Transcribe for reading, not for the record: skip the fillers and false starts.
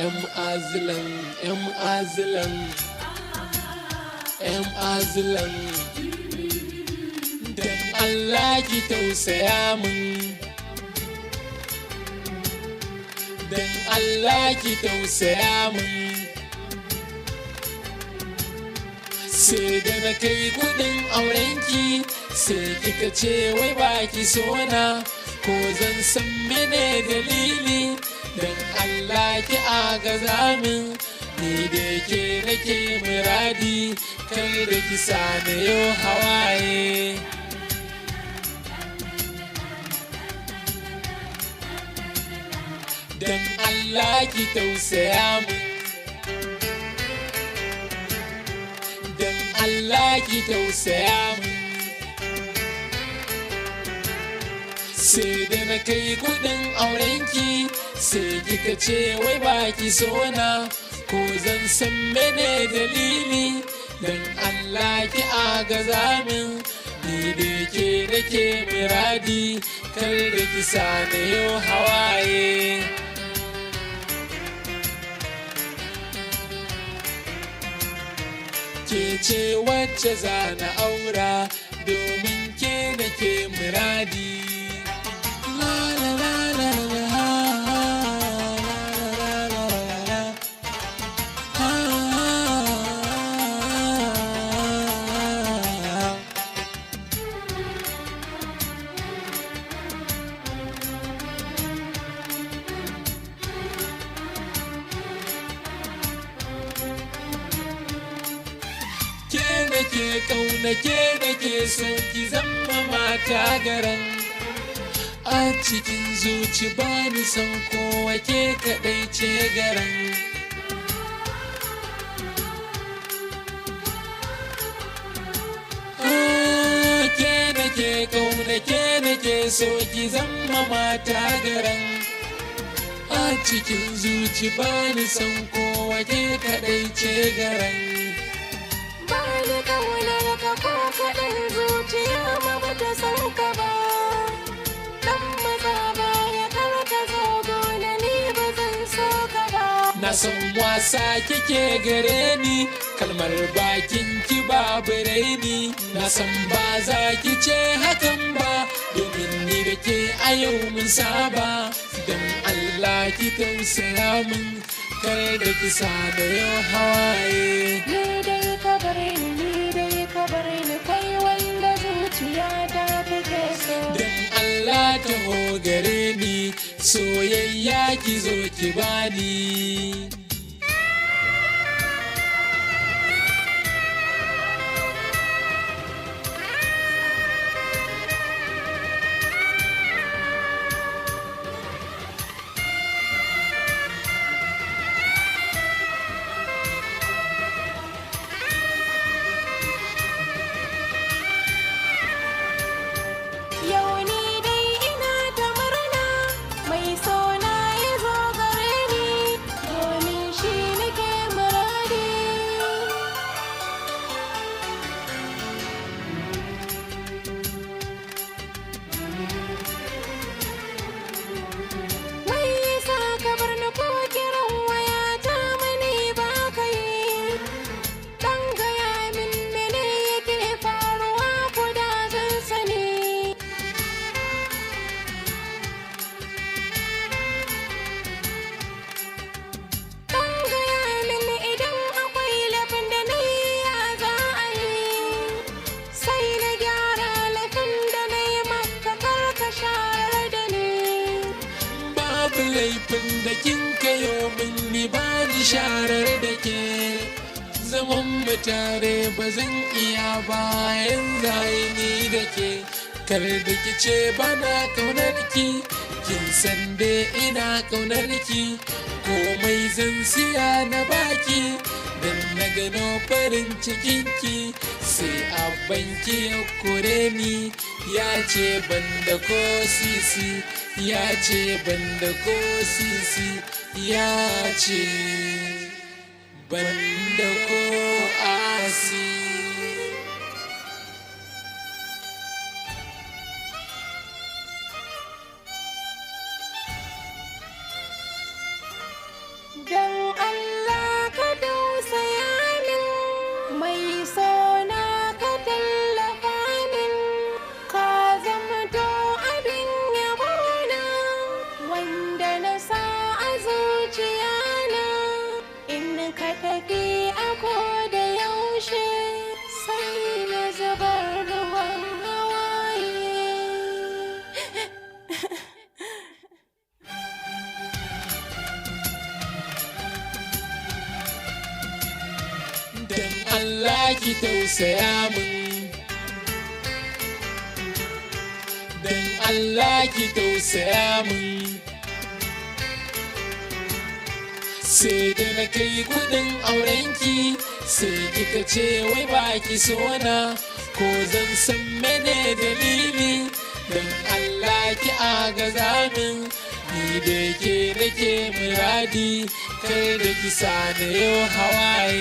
'yan azilan, 'yan azilan, 'yan azilan. Dan Allah ki tausaya min, dan Allah ki tausaya min. Sai da na kai kudin aurenki, sai kika ce wai baki sona, ko zan san mene dalili. Dan Allah ki agaza min, ni da ke nake muradi, kar da ki sani yau hawaye. Dan Allah ki tausaya min, dan Allah ki tausaya min. Sai da na kai kudin aurenki, sai kika ce wai baki sona, ko zan san mene dalili. Dan Allah ki agaza min, ni da ke nake muradi, kar da ki sani yau hawaye. Ke ce wacce za na aura, domin ke nake muradi. La la la la la la, la la la la la. Ke nake kauna, ke nake so, ki zama mata garan. A cikin zuci ba ni san kowa, ke kaɗai ce garan. Ke nake kauna, ke nake so, ki zama mata garan. A cikin zuci ba ni san kowa, ke kaɗai ce garan. Bani kaunar ka ko kaɗan, zuciya ma bata san ka ba. Dan maza baya kar ka zo gona, ni ba zan so ka ba. Na san wasa kike gare ni, kalmar bakin ki babu raini. Na san ba za ki ce hakan ba, domin ni da ke a yau mun saba. Dan Allah ki tausaya min, kar da ki sa da yau hawaye. Ni dai ka bare ni, ni dai ka bare ni, kai wanda zuciya ta take so. Dan Allah taho gare ni, soyayya ki zo ki bani. Yau ni dai ina ta murna, mai sona ya zo gare ni, domin shi nake muradi. Wai yasa ka bar ni ko kiran waya ta mani ba ka yi? Dan gaya min mene yake faruwa, ko da zan sani. Dan gaya min idan akwai laifin da ni ya za a yi, sai na gyara laifin da na yi maka, kar ka share da ni. Babu laifin da kin kayo min, ni ba ni sharar da ke. Zaman mu tare ba zan iya bayan zai ni da ke. Kar da ki ce bana kaunar ki, kin san dai ina kaunar ki. Komai zan siya na baki, dan na gano farin cikin ki. Sai abbanki ya kore ni, ya ce banda ko sisi, ya ce banda ko sisi, ya ce banda ko asi. Dan Allah ki tausaya min, don Allah ki tausaya min. Sai da na kai kudin aurenki, sai kika ce wai baki sona, ko zan san mene dalili, don Allah ki agaza min. Ni da ke nake muradi, kar da ki sani yau hawaye.